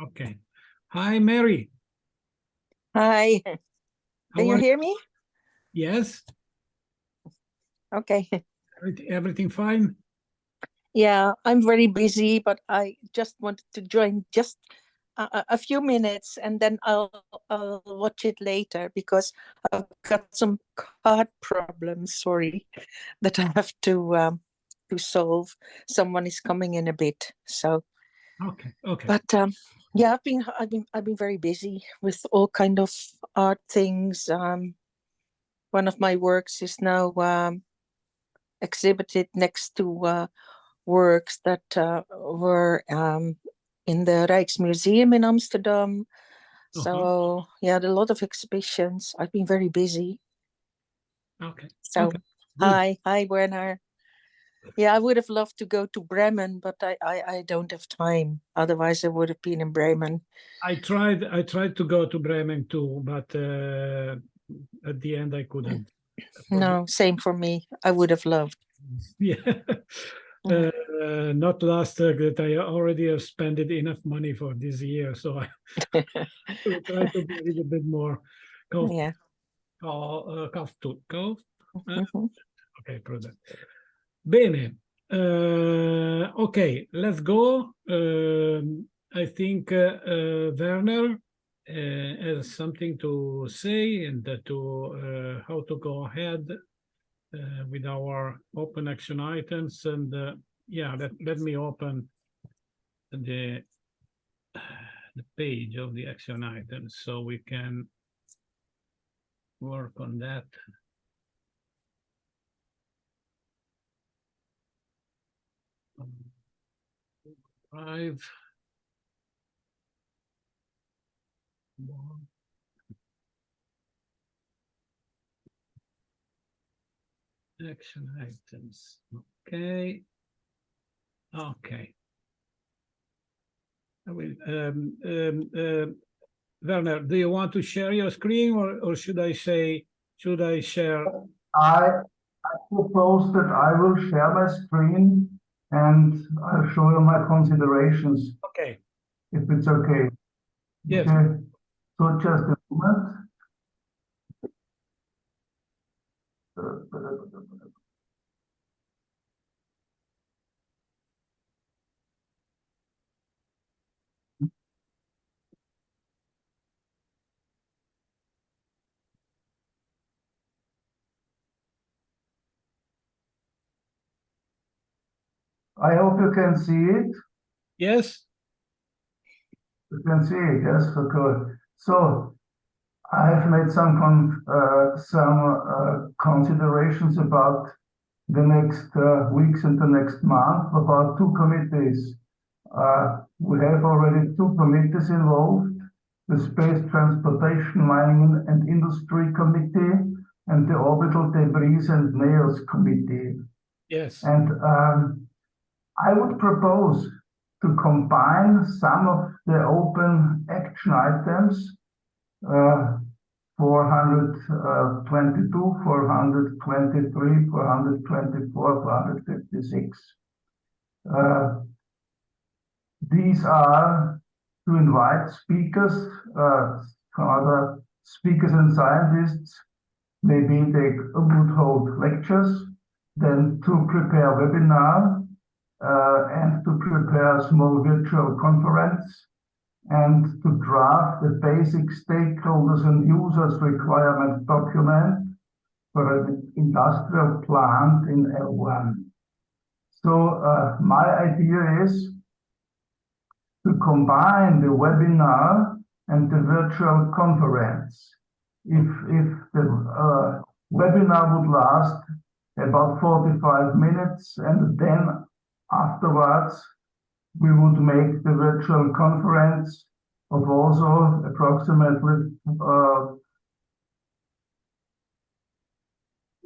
Okay. Hi, Mary. Hi. How Can you are hear me? Yes? Okay. Everything fine? Yeah, I'm very busy, but I just wanted to join just a few minutes, and then I'll watch it later because I've got some card problems. Sorry, that I have to solve. Someone is coming in a bit, so. Okay, okay. But yeah, I've been very busy with all kind of art things. One of my works is now exhibited next to works that were in the Rijksmuseum in Amsterdam. So yeah, a lot of exhibitions. I've been very busy. Okay. So Okay. Good. hi Werner. Yeah, I would have loved to go to Bremen, but I don't have time. Otherwise, I would have been in Bremen. I tried to go to Bremen too, but at the end I couldn't. No, same for me. I would have loved. Yeah. Not last that I already have spent enough money for this year, so I will try to be a little bit more Yeah. comfortable. Mhm. Okay, prudent. Bene. Okay, let's go. I think Werner has something to say and to how to go ahead with our open action items. And yeah, let me open the page of the action items so we can work on that. Drive. Action items. Okay. Okay. I will. Werner, do you want to share your screen, or should I say, should I share? I propose that I will share my screen and I'll show you my considerations. Okay. If it's okay. Yes. Okay. So just a moment. I hope you can see it. Yes. You can see it, yes, okay. So I have made some considerations about the next weeks and the next month about two committees. We have already two committees involved, the Space Transportation, Mining and Industry Committee and the Orbital Debris and NEOS Committee. Yes. And I would propose to combine some of the open action items, 422, 423, 424, 456. These are to invite speakers, other speakers and scientists. Maybe they would hold lectures, then to prepare webinar, and to prepare a small virtual conference, and to draft the basic stakeholders and users requirement document for an industrial plant in L1. So my idea is to combine the webinar and the virtual conference. If the webinar would last about 45 minutes, and then afterwards we would make the virtual conference of also approximately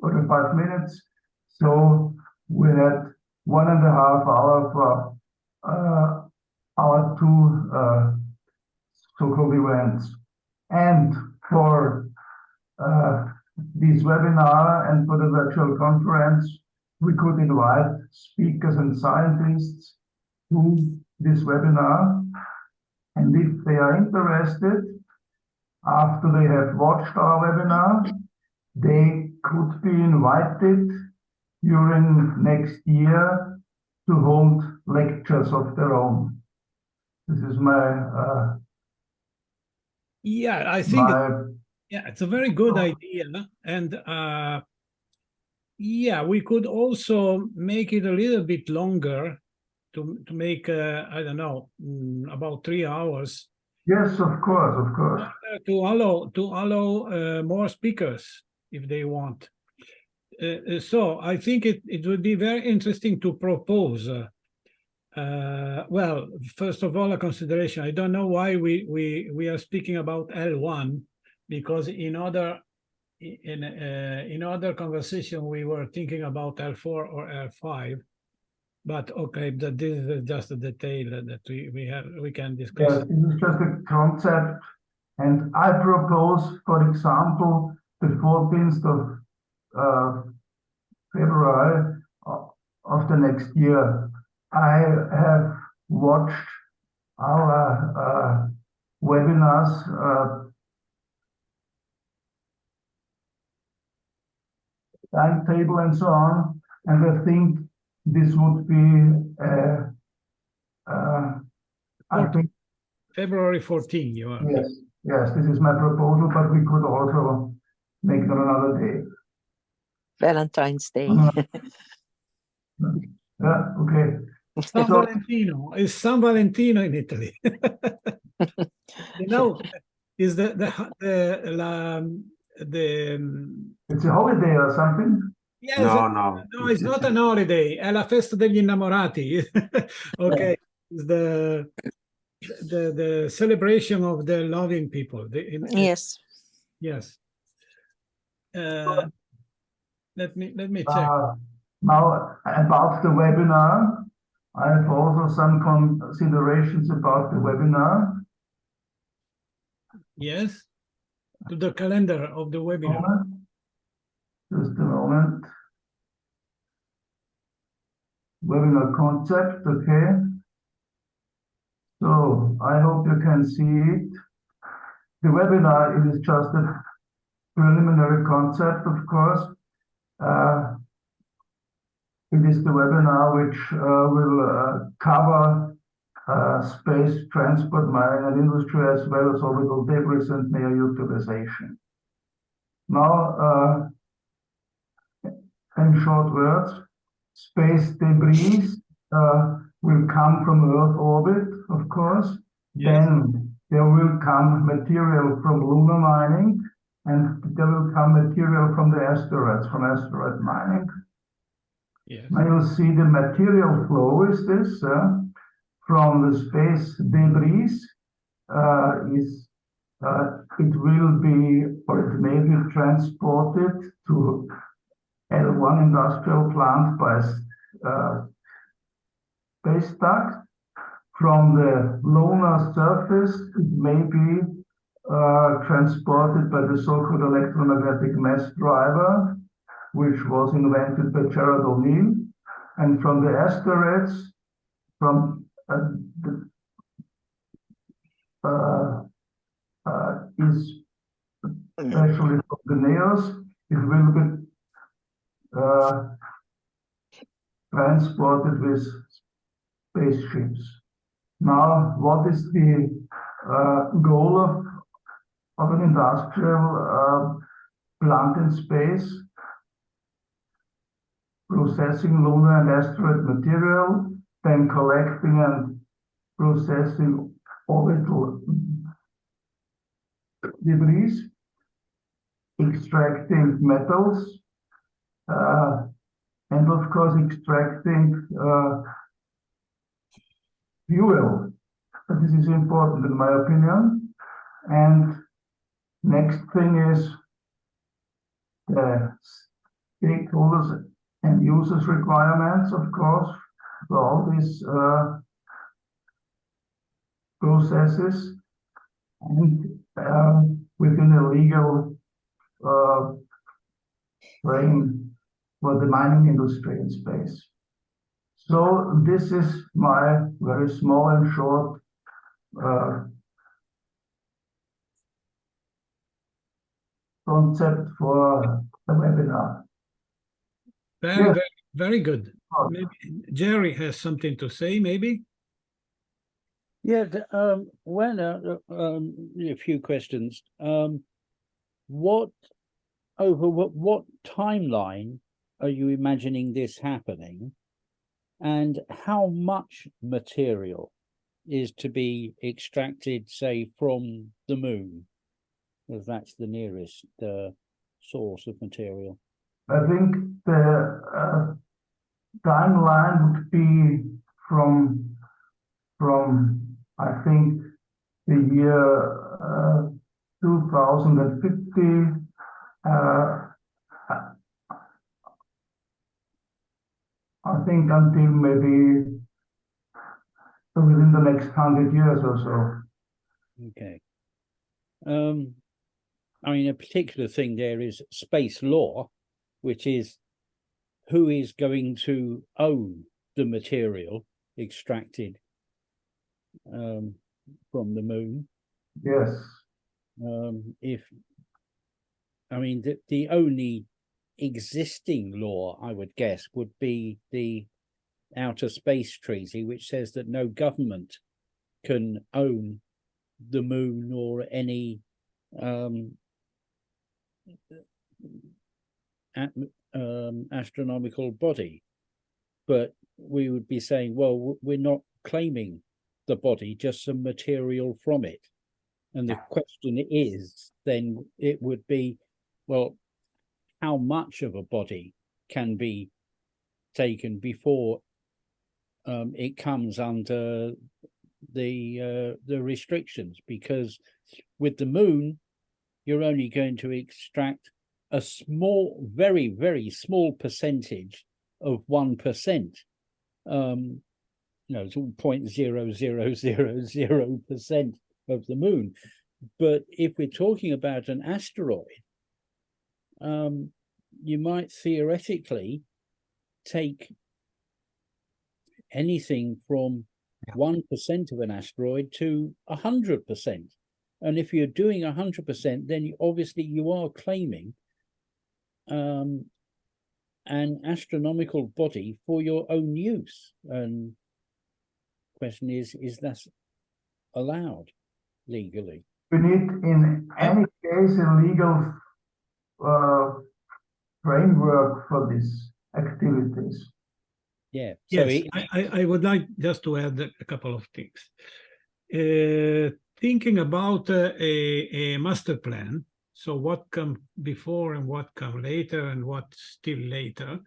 45 minutes. So we had 1.5 hours for our two so-called events. And for this webinar and for the virtual conference, we could invite speakers and scientists to this webinar. And if they are interested, after they have watched our webinar, they could be invited during next year to hold lectures of their own. This is my Yeah, I think my yeah, it's a very good idea. And yeah, we could also make it a little bit longer to make, I don't know, about 3 hours. yes, of course. To allow more speakers if they want. So I think it would be very interesting to propose. Well, first of all, a consideration. I don't know why we are speaking about L1, because in other conversation we were thinking about L4 or L5. But okay, that this is just a detail that we can discuss. Yes, this is just a concept, and I propose, for example, the 14th of February of the next year. I have watched our webinars timetable and so on, and I think this would be I think February 14, you are. yes, this is my proposal, but we could also make it on another day. Valentine's Day. Yeah, okay. San Valentino is San Valentino in Italy. You know, is the It's a holiday or something? yes, No, no, it's not an holiday. È la festa degli innamorati. Okay, it's the celebration of the loving people. Yes. Yes. Let me check. Now, about the webinar, I have also some considerations about the webinar. Yes, to the calendar of the webinar. Just a moment. Webinar concept, okay. So I hope you can see it. The webinar is just a preliminary concept, of course. It is the webinar which will cover space transport, mining and industry, as well as orbital debris and near utilization. Now, in short words, space debris will come from Earth orbit, of course. Yes. Then there will come material from lunar mining, and there will come material from the asteroids, from asteroid mining. Yes. Now you'll see the material flow is this from the space debris it will be, or it may be transported to L1 industrial plant by space duct. From the lunar surface, it may be transported by the so-called electromagnetic mass driver, which was invented by Gerard O'Neill. And from the asteroids, from is especially from the NEOS, it will be transported with spaceships. Now, what is the goal of an industrial plant in space? Processing lunar and asteroid material, then collecting and processing orbital debris, extracting metals, and of course extracting fuel. This is important in my opinion. And next thing is the stakeholders and users requirements, of course, for all these processes, and within a legal frame for the mining industry in space. So this is my very small and short concept for the webinar. Very, Yes. very good. Oh. Maybe Jerry has something to say, maybe? Yeah, a few questions. What timeline are you imagining this happening, and how much material is to be extracted, say, from the moon, because that's the nearest source of material? I think the timeline would be from I think the year 2050. I think until maybe within the next 100 years or so. Okay. I mean, a particular thing there is space law, which is who is going to own the material extracted from the moon. Yes. The only existing law, I would guess, would be the Outer Space Treaty, which says that no government can own the moon or any astronomical body. But we would be saying, well, we're not claiming the body, just some material from it. And the question is, then it would be, well, how much of a body can be taken before it comes under the restrictions? Because with the moon, you're only going to extract a small, very, very small percentage of 1%. It's all 0.0000% of the moon. But if we're talking about an asteroid, you might theoretically take anything from 1% of an asteroid to 100%. And if you're doing 100%, then obviously you are claiming an astronomical body for your own use. And the question is that allowed legally? We need, in any case, a legal framework for these activities. Yeah. Yes, I would like just to add a couple of things. Thinking about a master plan, so what come before and what come later and what still later,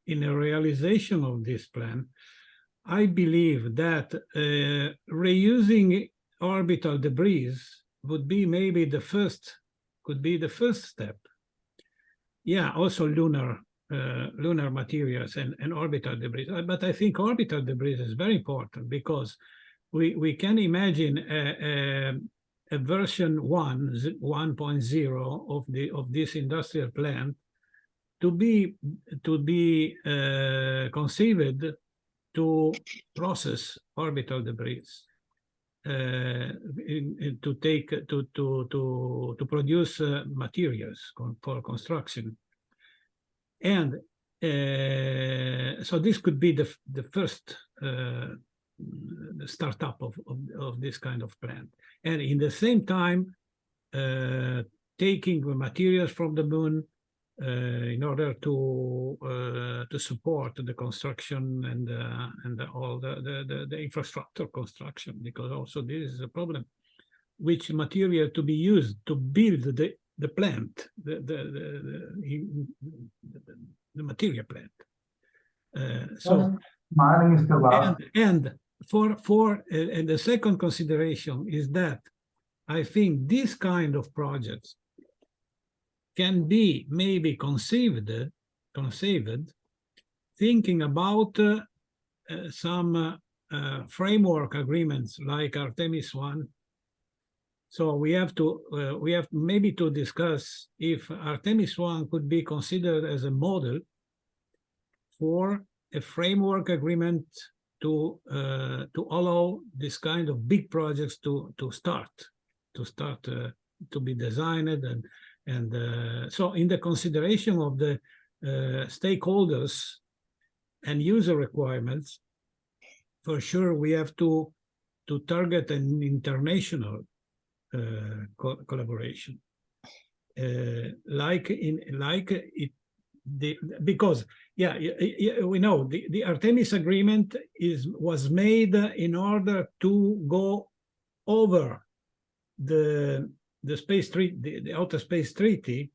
in a realization of this plan, I believe that reusing orbital debris would be maybe could be the first step. Yeah, also lunar materials and orbital debris. But I think orbital debris is very important, because we can imagine a version 1.0 of this industrial plant to be conceived to process orbital debris, to produce materials for construction. And so this could be the first startup of this kind of plant. And in the same time, taking the materials from the moon in order to support the construction and all the infrastructure construction, because also this is a problem. Which material to be used to build the plant, the material plant. Mining is the last. And the second consideration is that I think this kind of projects can be maybe conceived thinking about some framework agreements like Artemis 1. So we have maybe to discuss if Artemis 1 could be considered as a model for a framework agreement to allow this kind of big projects to start to be designed, and so in the consideration of the stakeholders and user requirements, for sure we have to target an international collaboration, because we know the Artemis agreement was made in order to go over the space treaty, the outer space treaty,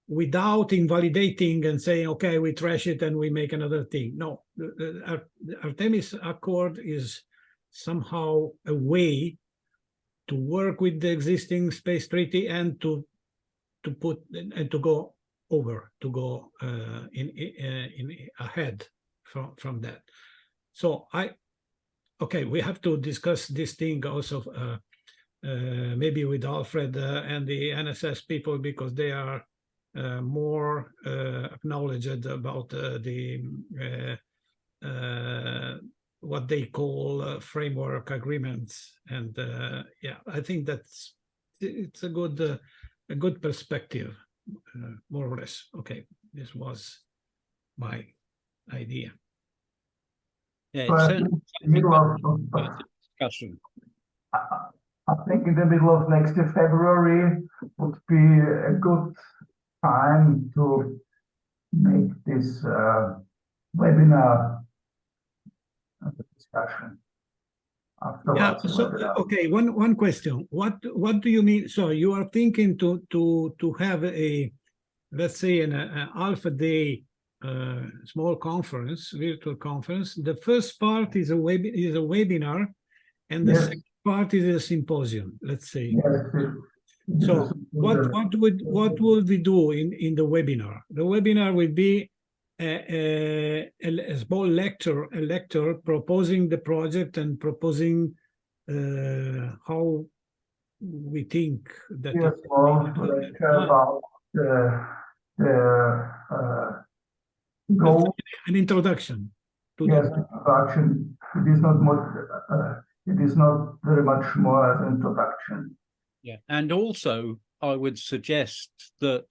without invalidating and saying, okay, we trash it and we make another thing. No, the Artemis Accord is somehow a way to work with the existing space treaty and to put and to go over, to go in ahead from that. So we have to discuss this thing also maybe with Alfred and the NSS people, because they are more acknowledged about what they call framework agreements, and I think it's a good perspective, more or less. Okay, this was my idea. Yeah, So it's I certainly think in the middle worth the discussion. I think in the middle of next year, February, would be a good time to make this webinar discussion. Afterwards, okay, one question. What do you mean? So you are thinking to have a, let's say, an alpha day small conference, virtual conference. The first part is a webinar, and the second part is a symposium, let's say. So what would we do in the webinar? The webinar will be a small lecture proposing the project and proposing how we think that about goal. An introduction to introduction. It is not more. It is not very much more as an introduction. Yeah, and also I would suggest that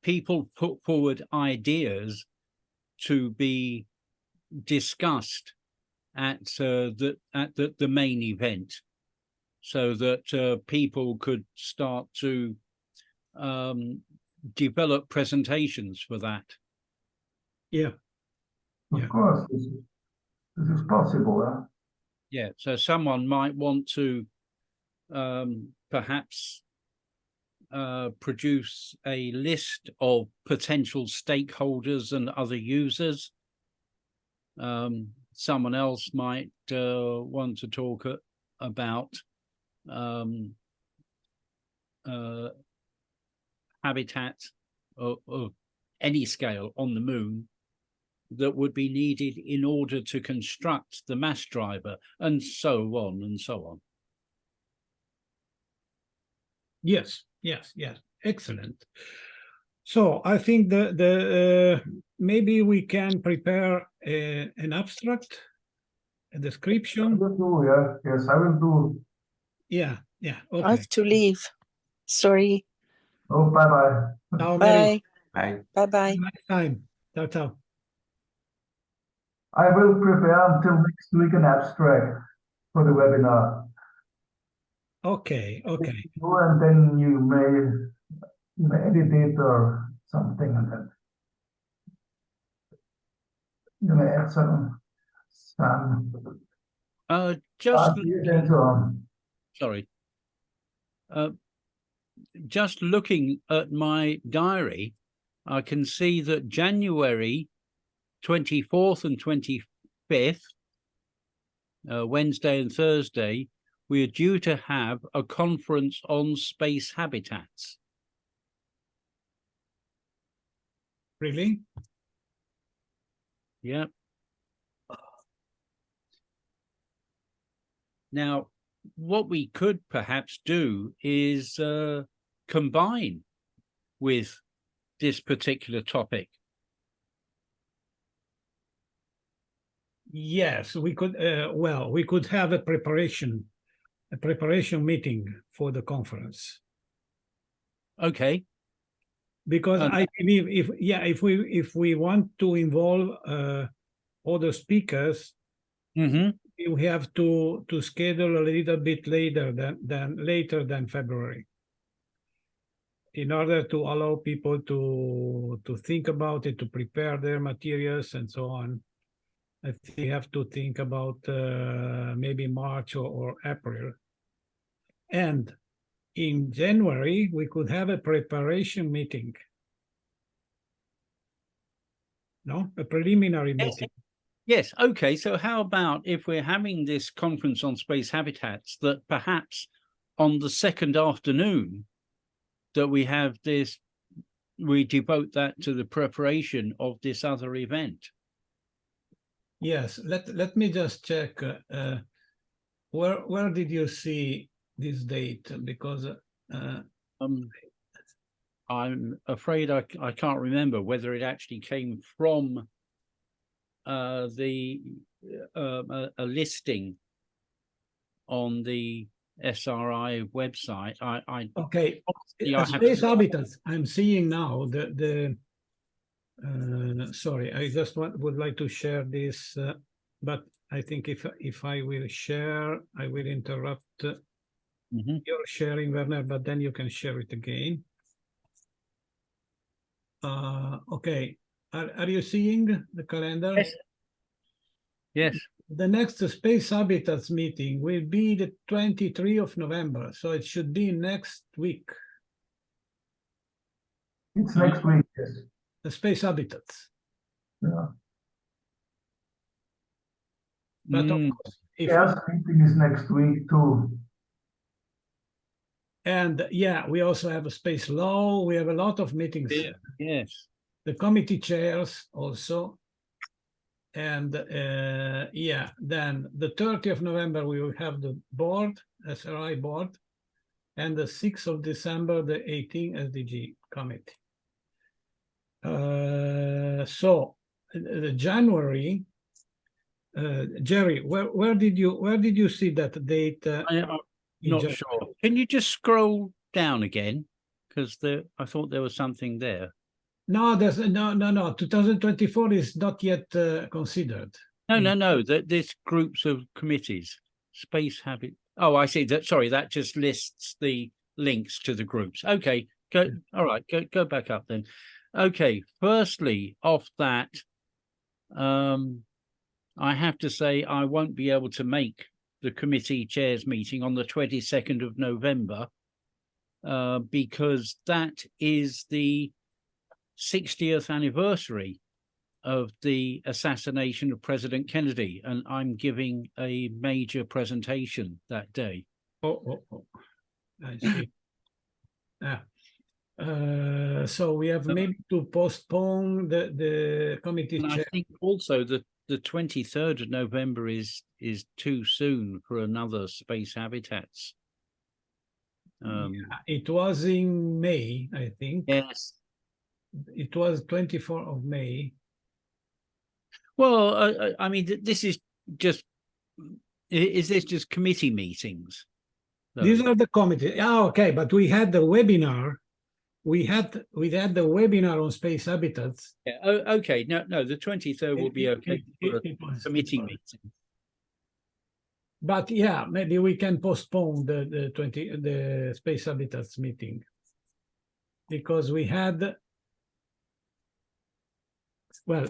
people put forward ideas to be discussed at the main event, so that people could start to develop presentations for that. Yeah, of course, this is possible. Huh? Yeah, so someone might want to perhaps produce a list of potential stakeholders and other users. Someone else might want to talk about habitat of any scale on the moon that would be needed in order to construct the mass driver, and so on and so on. Yes. Excellent. So I think the maybe we can prepare an abstract, a description. I will do, yes, I will do. Yeah. Okay. I have to leave. Sorry. Oh, bye-bye. Ciao, Bye. Mary. Bye-bye. Next time. Ciao. I will prepare until next week an abstract for the webinar. Okay. And then you may edit it or something, and then you may add some just and so on. Sorry. Just looking at my diary, I can see that January 24th and 25th, Wednesday and Thursday, we are due to have a conference on space habitats. Really? Yeah. Now, what we could perhaps do is combine with this particular topic. Yes, we could, well, we could have a preparation meeting for the conference. Okay. Because I believe if we want to involve other speakers, we have to schedule a little bit later than February, in order to allow people to think about it, to prepare their materials and so on. I think we have to think about maybe March or April. And in January, we could have a preparation meeting. No, a preliminary meeting. Yes. Okay. So how about if we're having this conference on space habitats, that perhaps on the second afternoon that we have this, we devote that to the preparation of this other event? Yes. Let me just check. Where did you see this date? Because I'm afraid I can't remember whether it actually came from a listing on the SRI website. okay, I space habitats. I'm seeing now sorry, I just would like to share this, but I think if I will share, I will interrupt your sharing, Werner, but then you can share it again. Okay, are you seeing the calendar? Yes. Yes. The next Space Habitats meeting will be the 23rd of November, so it should be next week. It's next week, yes. The Space Habitats. Yeah. But of course, Yes, meeting is next week too. And yeah, we also have a space law. We have a lot of meetings. Yeah. Yes. The committee chairs also. And yeah, then the 30th of November, we will have the board, SRI board. And the 6th of December, the 18 SDG committee. So January, Jerry, where did you see that date? I'm not sure. Can you just scroll down again? Because I thought there was something there. No, there's no. 2024 is not yet considered. No. There's groups of committees. Space habit. Oh, I see. Sorry, that just lists the links to the groups. Okay, go. All right, go back up then. Okay. Firstly, off that, I have to say I won't be able to make the committee chairs meeting on the 22nd of November because that is the 60th anniversary of the assassination of President Kennedy, and I'm giving a major presentation that day. Oh. I see. So we have maybe to postpone the committee chair. I think also the 23rd of November is too soon for another space habitats. Yeah, it was in May, I think. Yes. It was 24th of May. Well, I mean, this is just, is this just committee meetings? though? These are the committees. Ah, okay, but we had the webinar. We had the webinar on space habitats. Yeah. Oh, okay. No, the 23rd will be okay for a committee meeting. But yeah, maybe we can postpone the space habitats meeting, because we had. Well,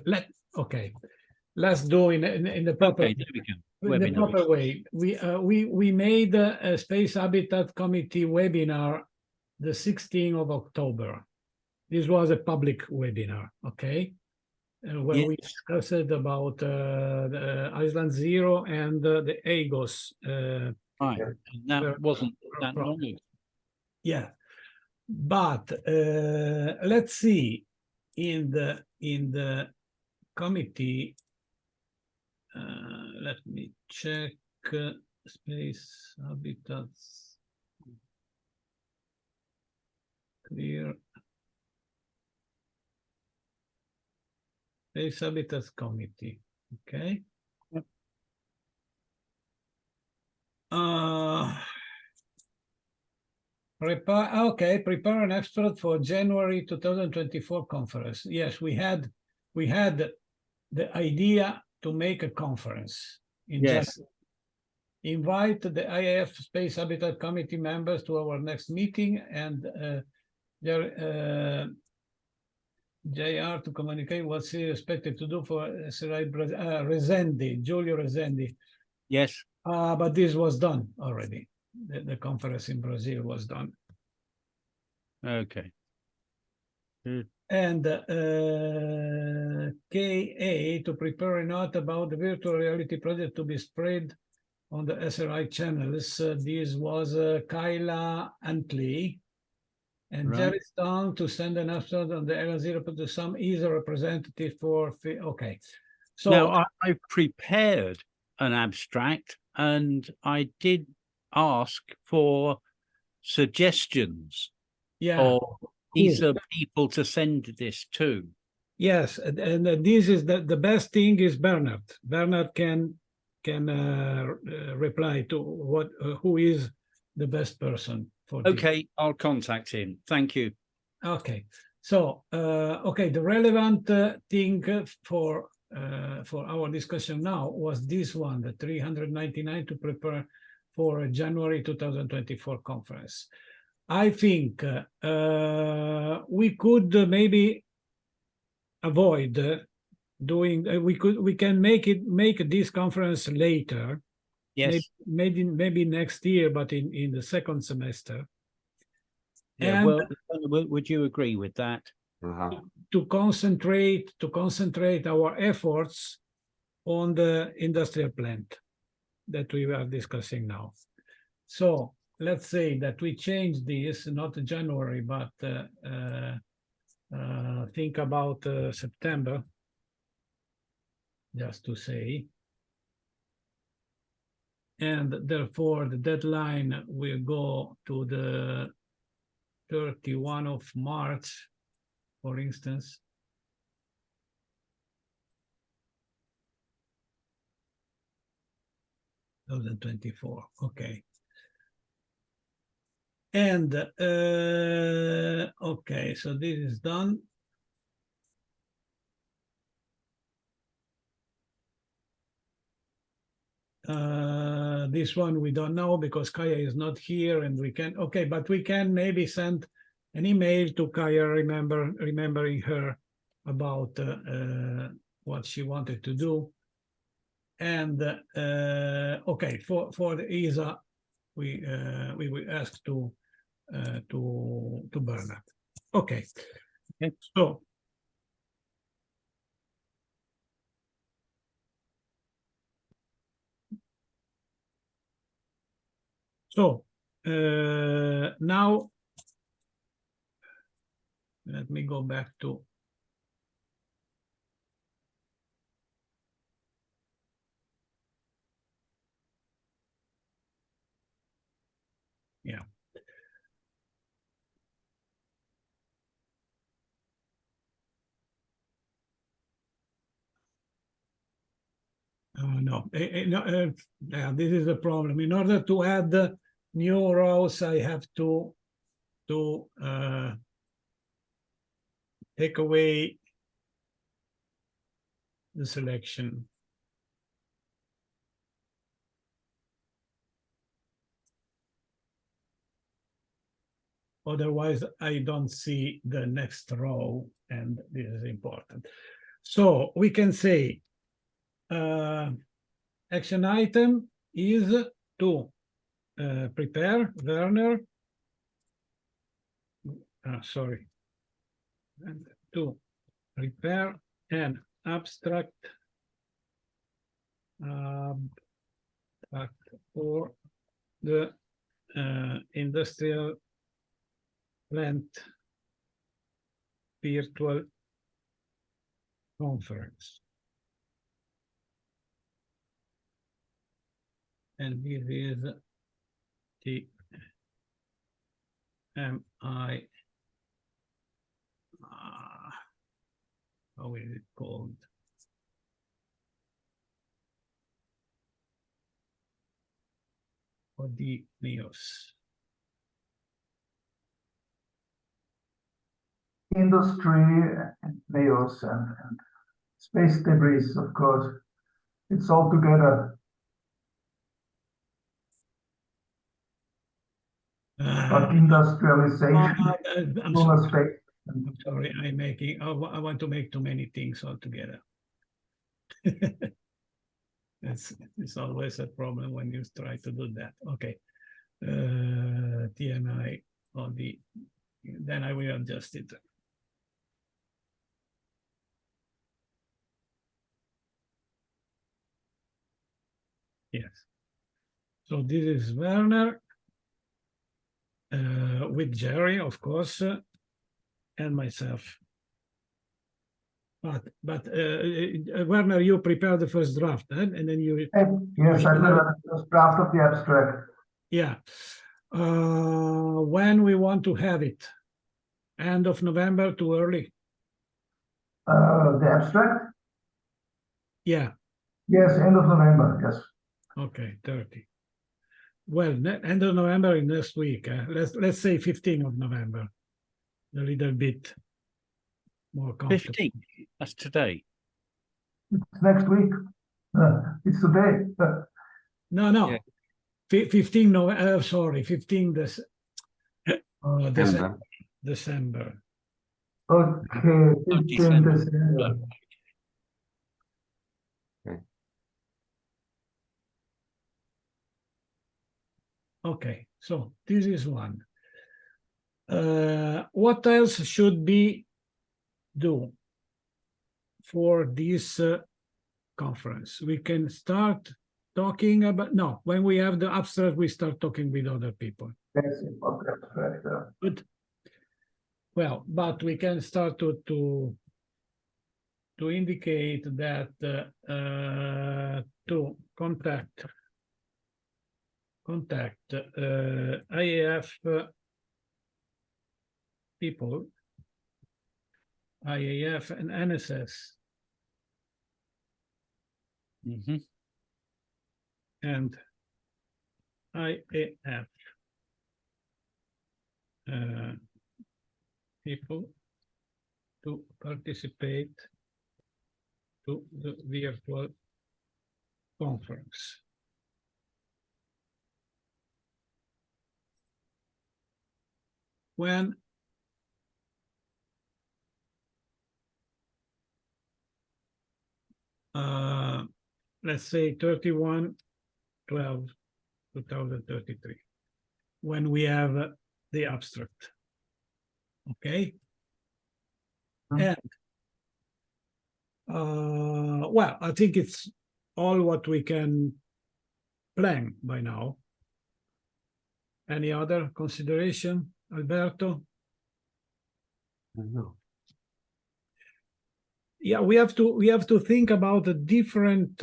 let's do in the proper. Okay, there we go. In the proper way. We made a space habitat committee webinar the 16th of October. This was a public webinar, okay? Where we discussed about the Island Zero and the AGOS. Right, and that wasn't that long ago. Yeah, but let's see in the committee. Let me check space habitats. Clear. Space Habitats Committee. Okay. Prepare an expert for January 2024 conference. Yes, we had the idea to make a conference in Yes. January. Invite the IAF Space Habitat Committee members to our next meeting, and JR to communicate what's he expected to do for Giulio Resendi. Yes. But this was done already. The conference in Brazil was done. Okay. Good. And KA to prepare a note about the virtual reality project to be spread on the SRI channels. This was Kyla Antley. And Right. Jerry Stone to send an episode on the L0 to some ESA representative for. Okay. So now I prepared an abstract and I did ask for suggestions yeah, of ESA people to send this to. yes, and this is the best thing is Bernard. Bernard can reply to what who is the best person for this. Okay, I'll contact him. Thank you. Okay, so okay, the relevant thing for our discussion now was this one, the 399 to prepare for a January 2024 conference. I think we could maybe avoid doing. We can make this conference later. Yes. Maybe next year, but in the second semester. Yeah. And well, would you agree with that? to concentrate our efforts on the industrial plant that we are discussing now. So let's say that we change this, not January, but think about September, just to say. And therefore, the deadline will go to the 31 of March, for instance. (2024). Okay. And okay, so this is done. This one we don't know because Kaya is not here, and we can, okay, but we can maybe send an email to Kaya, remembering her about what she wanted to do. And okay, for the ESA, we will ask to Bernard. Okay. Okay. So now let me go back to no, this is the problem. In order to add new rows, I have to take away the selection. Otherwise, I don't see the next row, and this is important. So we can say action item is to prepare, Werner, sorry, and to prepare an abstract for the industrial plant virtual conference. And this is TMI, how is it called? ODNEOS. Industry, NEOS, and space debris, of course. It's all together. But industrialization, I'm lunar sorry. space. I'm sorry, I want to make too many things all together. It's always a problem when you try to do that. Okay. TMI on the, then I will adjust it. Yes. So this is Werner with Jerry, of course, and myself. But Werner, you prepare the first draft, and then you. Yes, I did the first draft of the abstract. Yeah. When we want to have it? End of November, too early? The abstract? Yeah. Yes, end of November, yes. Okay, 30. Well, end of November is next week. Let's say 15th of November. A little bit more comfortable. 15th, that's today. It's next week. It's today. No. Yeah. 15 November, sorry, 15 December. Okay, 15 December. December. Okay, so this is one. What else should we do for this conference? We can start talking about, no, when we have the abstract, we start talking with other people. Yes, abstract. Good. Well, but we can start to indicate that to contact IAF people, IAF and NSS, and IAF people to participate to the virtual conference. When let's say 31/12/2033, when we have the abstract. Okay. And well, I think it's all what we can plan by now. Any other consideration, Alberto? No. Yeah, we have to think about the different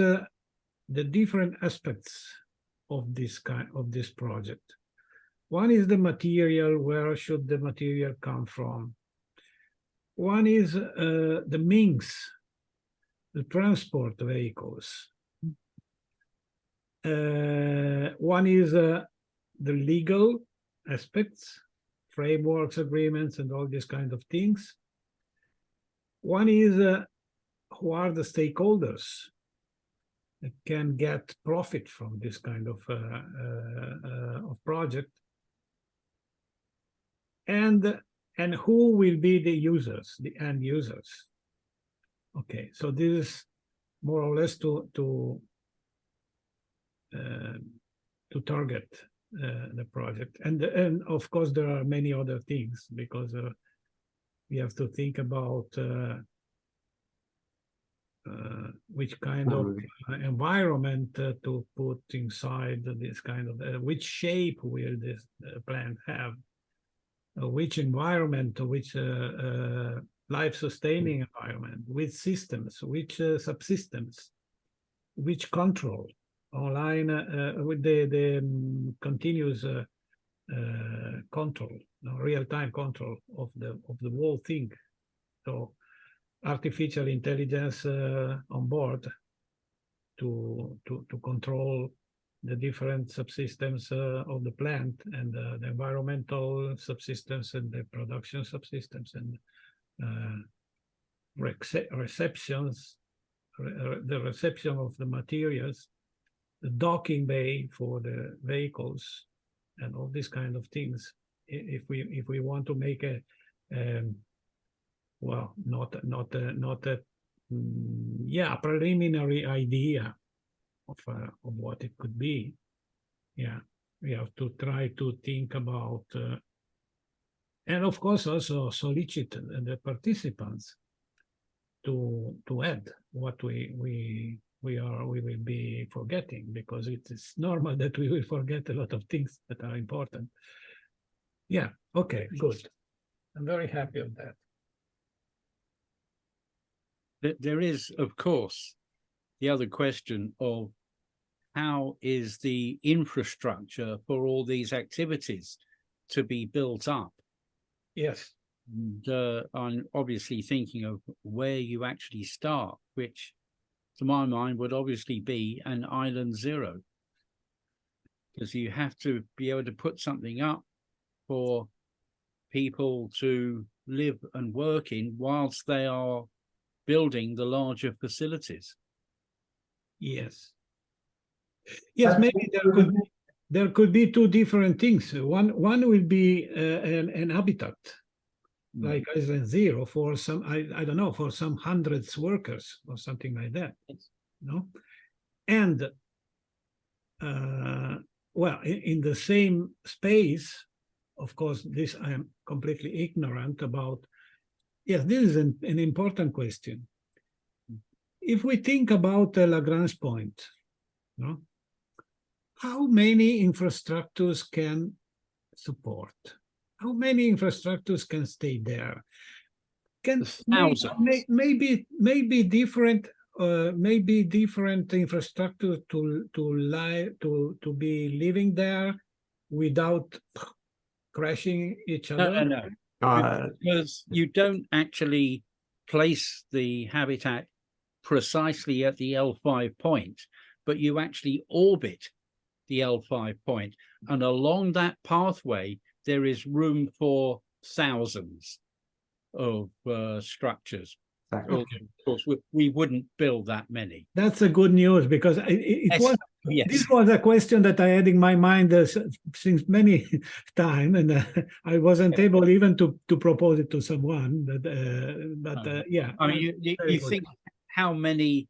aspects of this project. One is the material. Where should the material come from? One is the means, the transport vehicles. One is the legal aspects, frameworks, agreements, and all these kind of things. One is who are the stakeholders that can get profit from this kind of project, and who will be the users, the end users. Okay, so this is more or less to target the project, and of course there are many other things, because we have to think about which kind of environment to put inside this kind of which shape will this plant have, which environment, which life-sustaining environment, which systems, which subsystems, which control online with the continuous control, real-time control of the whole thing. So artificial intelligence on board to control the different subsystems of the plant, and the environmental subsystems and the production subsystems, and receptions, the reception of the materials, the docking bay for the vehicles, and all these kind of things. If we want to make a well, not a preliminary idea of what it could be. Yeah, we have to try to think about, and of course also solicit the participants to add what we will be forgetting, because it is normal that we will forget a lot of things that are important. Yeah, okay, good. I'm very happy with that. There is, of course, the other question of how is the infrastructure for all these activities to be built up? Yes. And I'm obviously thinking of where you actually start, which to my mind would obviously be an island zero, because you have to be able to put something up for people to live and work in whilst they are building the larger facilities. Yes. Yes, maybe there could be two different things. One will be an habitat, like Island Zero, for some, I don't know, for some hundreds workers or something like that. No, and well, in the same space, of course, this I am completely ignorant about. Yes, this is an important question. If we think about Lagrange point, no, how many infrastructures can support? How many infrastructures can stay there? Can maybe different infrastructure to be living there without crashing each other? No. Because you don't actually place the habitat precisely at the L5 point, but you actually orbit the L5 point, and along that pathway there is room for thousands of structures. Exactly. Well, of course, we wouldn't build that many. That's a good news, because this was a question that I had in my mind since many time, and I wasn't able even to propose it to someone. But yeah, I mean, you think how many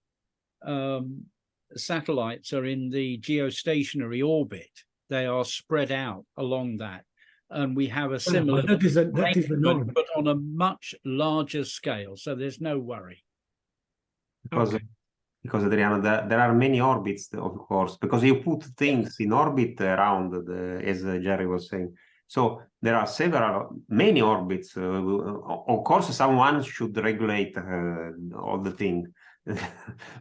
satellites are in the geostationary orbit? They are spread out along that, and we have a similar that is enormous, but on a much larger scale. So there's no worry. Because Adriano, there are many orbits, of course, because you put things in orbit around as Jerry was saying. So there are many orbits. Of course, someone should regulate all the things,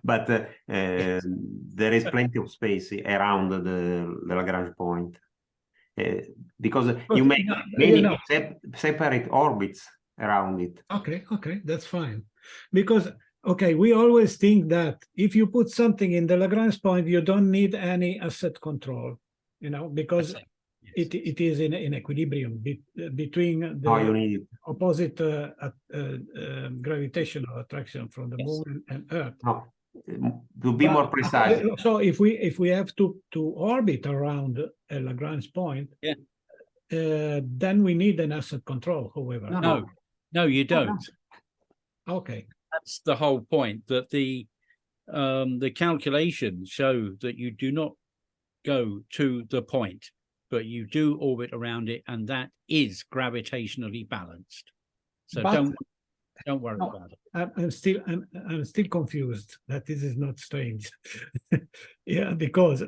but there is plenty of space around the Lagrange point, because you make many separate orbits around it. Okay, that's fine, because okay, we always think that if you put something in the Lagrange point, you don't need any asset control, you know, because it is in equilibrium between the opposite gravitational attraction from the moon and Earth. No, to be more precise. So if we have to orbit around a Lagrange point, then we need an asset control. However, no, you don't. Okay. That's the whole point, that the calculations show that you do not go to the point, but you do orbit around it, and that is gravitationally balanced. So don't worry about it. I'm still confused that this is not strange. Yeah, because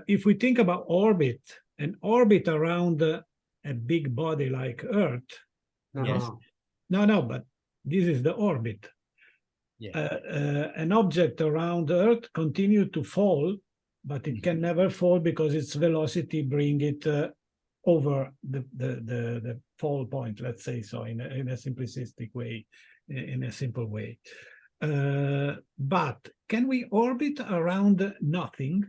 if we think about orbit, an orbit around a big body like Earth. No, but this is the orbit. An object around Earth continue to fall, but it can never fall because its velocity bring it over the fall point, let's say so, in a simplistic way, in a simple way. But can we orbit around nothing?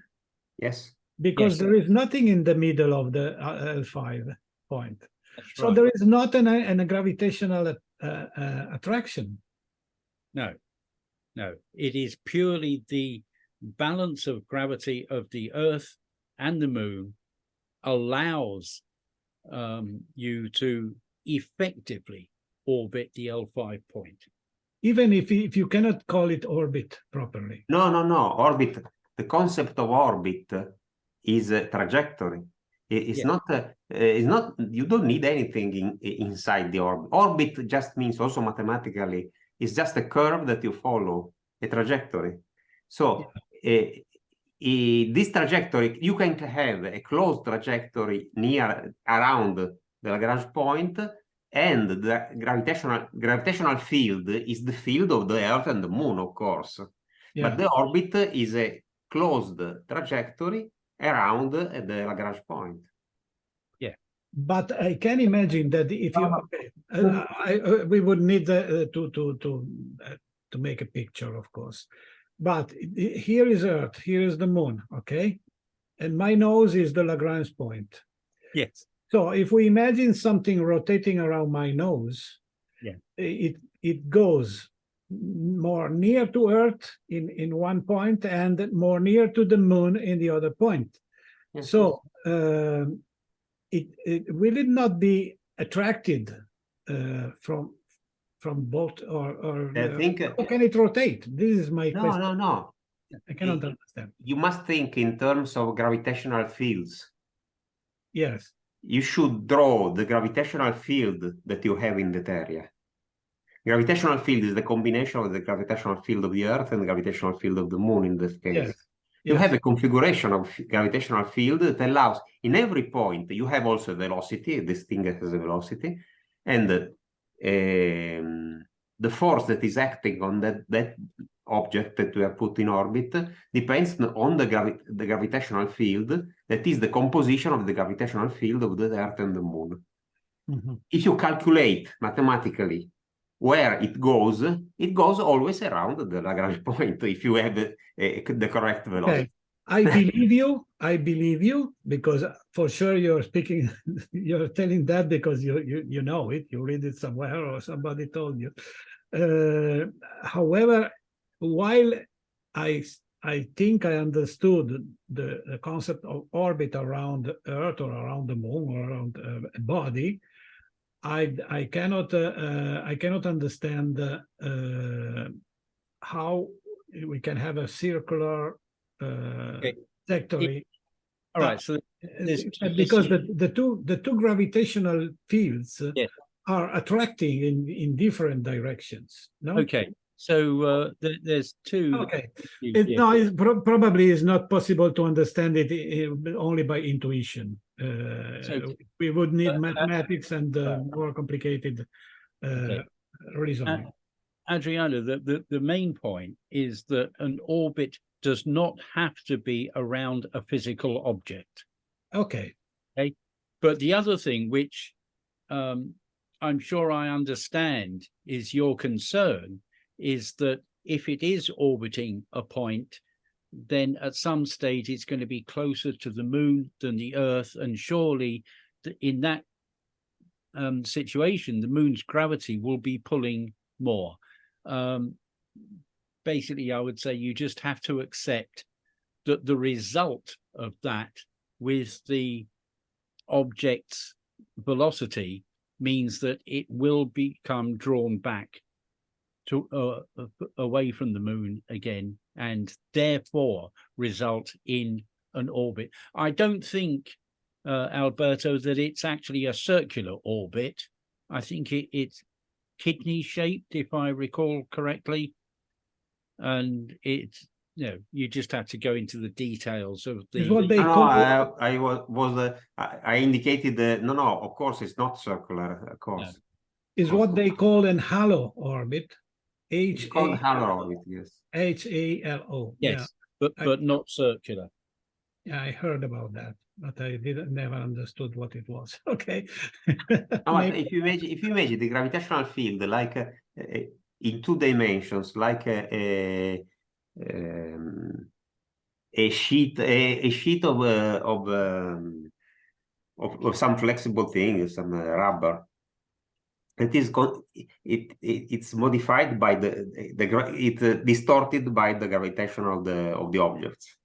Yes. because Yes. there is nothing in the middle of the L5 point. That's So right. there is not a gravitational attraction. No, no. It is purely the balance of gravity of the Earth and the Moon allows you to effectively orbit the L5 point. Even if you cannot call it orbit properly. No. Orbit. The concept of orbit is a trajectory. It's Yeah. not. You don't need anything inside the orbit. Orbit just means also mathematically. It's just a curve that you follow, a trajectory. So this trajectory, you can have a closed trajectory around the Lagrange point, and the gravitational field is the field of the Earth and the Moon, of course. Yeah. But the orbit is a closed trajectory around the Lagrange point. Yeah. But I can imagine that if you, we would need to make a picture, of course. But here is Earth, here is the Moon, okay? And my nose is the Lagrange point. Yes. So if we imagine something rotating around my nose, yeah, it goes more near to Earth in one point and more near to the Moon in the other point. Yes, so will it not be attracted from both, or I think, how can it rotate? This is my question. No. I cannot understand. You must think in terms of gravitational fields. Yes. You should draw the gravitational field that you have in that area. Gravitational field is the combination of the gravitational field of the Earth and the gravitational field of the Moon in this case. Yes. You have a configuration of gravitational field that allows, in every point, you have also a velocity, this thing has a velocity, and the force that is acting on that object that we have put in orbit depends on the gravitational field that is the composition of the gravitational field of the Earth and the Moon. Mm-hmm. If you calculate mathematically where it goes always around the Lagrange point if you have the correct velocity. Okay. I believe you, because for sure you're speaking, you're telling that because you know it, you read it somewhere or somebody told you. However, while I think I understood the concept of orbit around Earth or around the Moon or around a body, I cannot understand how we can have a circular trajectory. All right, so because the two gravitational fields yes, are attracting in different directions. No. Okay. So there's two. Okay. No, probably is not possible to understand it only by intuition. We would need mathematics and more complicated reasoning. Adriano, the main point is that an orbit does not have to be around a physical object. Okay. Okay. But the other thing, which I'm sure I understand is your concern, is that if it is orbiting a point, then at some stage it's going to be closer to the Moon than the Earth, and surely in that situation the Moon's gravity will be pulling more. Basically, I would say you just have to accept that the result of that with the object's velocity means that it will become drawn back to away from the Moon again, and therefore result in an orbit. I don't think, Alberto, that it's actually a circular orbit. I think it's kidney shaped, if I recall correctly, and it's, you know, you just have to go into the details of the. Is what they call I indicated no, of course it's not circular, of course. No. Is what they call an halo orbit. It's called halo orbit, yes. HALO. Yes, yeah. but not circular. Yeah, I heard about that, but I never understood what it was. Okay. If you imagine the gravitational field like in 2 dimensions, like a a sheet of some flexible thing, some rubber. It is it's modified by distorted by the gravitation of the objects.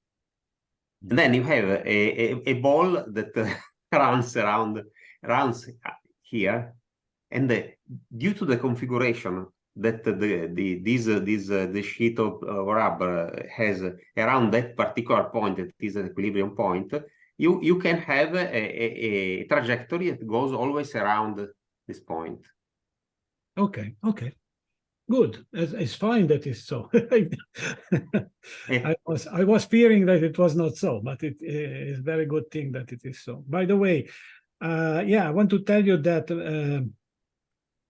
And then you have a ball that runs here, and due to the configuration that the sheet of rubber has around that particular point, that is an equilibrium point, you can have a trajectory that goes always around this point. Okay, okay, good. It's fine that it's so. I was fearing that it was not so, but it is a very good thing that it is so. By the way, yeah, I want to tell you that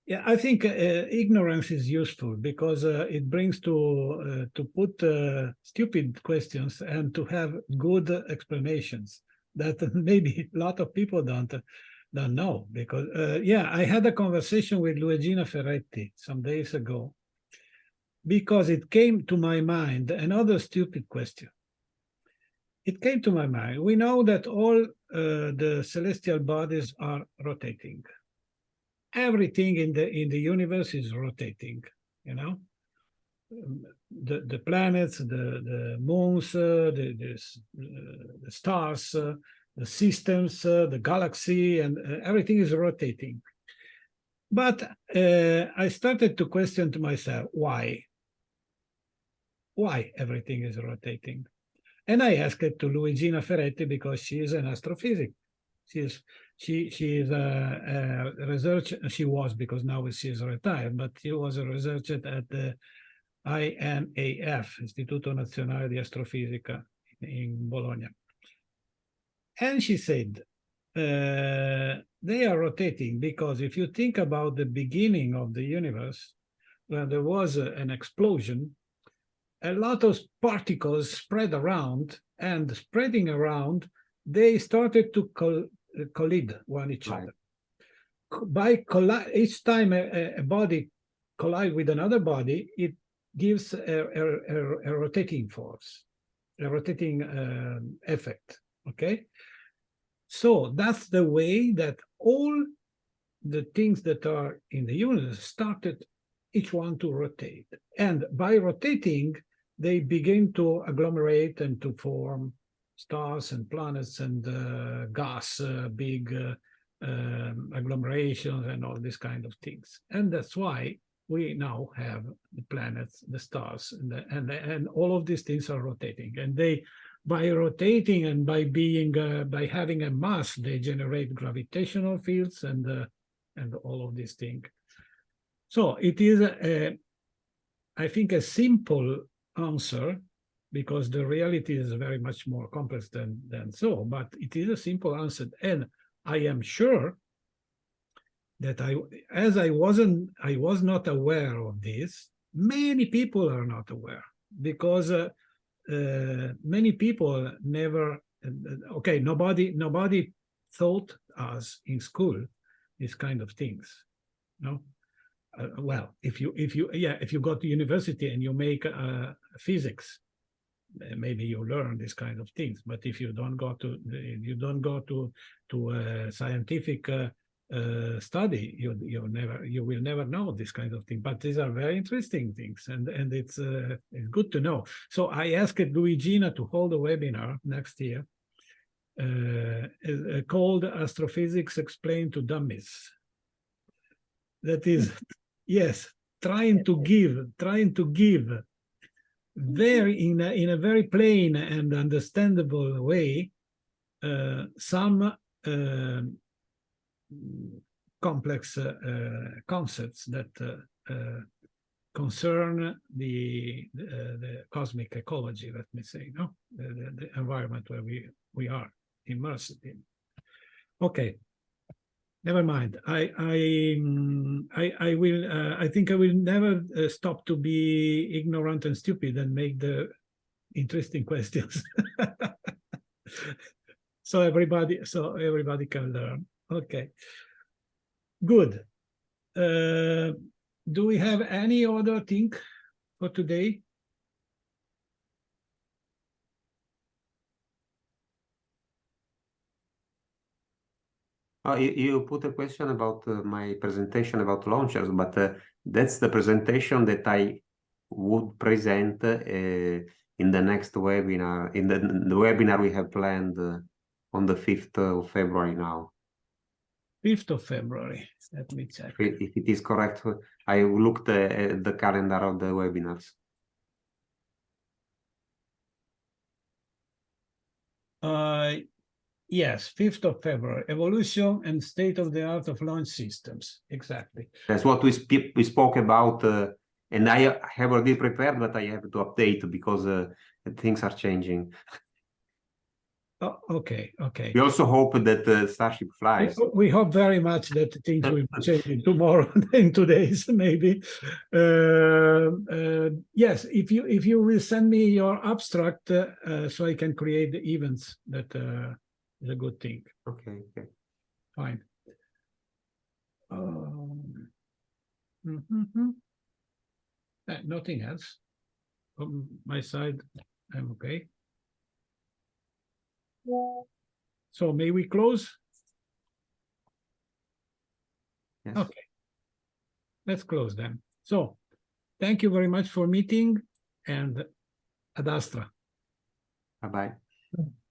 yeah, I think ignorance is useful because it brings to put stupid questions and to have good explanations that maybe a lot of people don't know. Because yeah, I had a conversation with Luigina Ferretti some days ago because it came to my mind another stupid question. It came to my mind. We know that all the celestial bodies are rotating. Everything in the universe is rotating, you know. The planets, the moons, the stars, the systems, the galaxy, and everything is rotating. But I started to question to myself, why? Why everything is rotating? And I asked it to Luigina Ferretti because she is an astrophysicist. She is a researcher. She was, because now she is retired, but she was a researcher at the INAF, Istituto Nazionale di Astrofisica in Bologna. And she said, they are rotating because if you think about the beginning of the universe, when there was an explosion, a lot of particles spread around, and spreading around, they started to collide one each other. By each time a body collides with another body, it gives a rotating force, a rotating effect, okay? So that's the way that all the things that are in the universe started each one to rotate. And by rotating, they begin to agglomerate and to form stars and planets and gas, big agglomerations and all these kind of things. And that's why we now have the planets, the stars, and all of these things are rotating. And they, by rotating and by being, by having a mass, they generate gravitational fields and all of these things. So it is, I think, a simple answer, because the reality is very much more complex than so, but it is a simple answer. And I am sure that I was not aware of this, many people are not aware, because many people never, okay, nobody taught us in school these kind of things, no? Well, if you go to university and you make physics, maybe you learn these kind of things. But if you don't go to a scientific study, you will never know this kind of thing. But these are very interesting things, and it's good to know. So I asked Luigina to hold a webinar next year called "Astrophysics Explained to Dummies." That is, yes, trying to give very in a very plain and understandable way some complex concepts that concern the cosmic ecology, let me say, no, the environment where we are immersed in. Okay. Never mind. I think I will never stop to be ignorant and stupid and make the interesting questions. so everybody can learn. Okay. Good. Do we have any other thing for today? You put a question about my presentation about launchers, but that's the presentation that I would present in the next webinar, in the webinar we have planned on the 5th of February now. 5th of February. Let me check. If it is correct, I looked at the calendar of the webinars. Yes, 5th of February, evolution and state of the art of launch systems. Exactly. That's what we spoke about, and I have already prepared, but I have to update because things are changing. Oh, okay, okay. We also hope that Starship flies. We hope very much that things will change tomorrow, in 2 days, maybe. Yes, if you will send me your abstract, so I can create the events, that is a good thing. Okay, okay. Fine. Nothing else from my side. I'm okay. So may we close? Yes. Okay. Let's close then. So thank you very much for meeting, and ad astra. Bye-bye.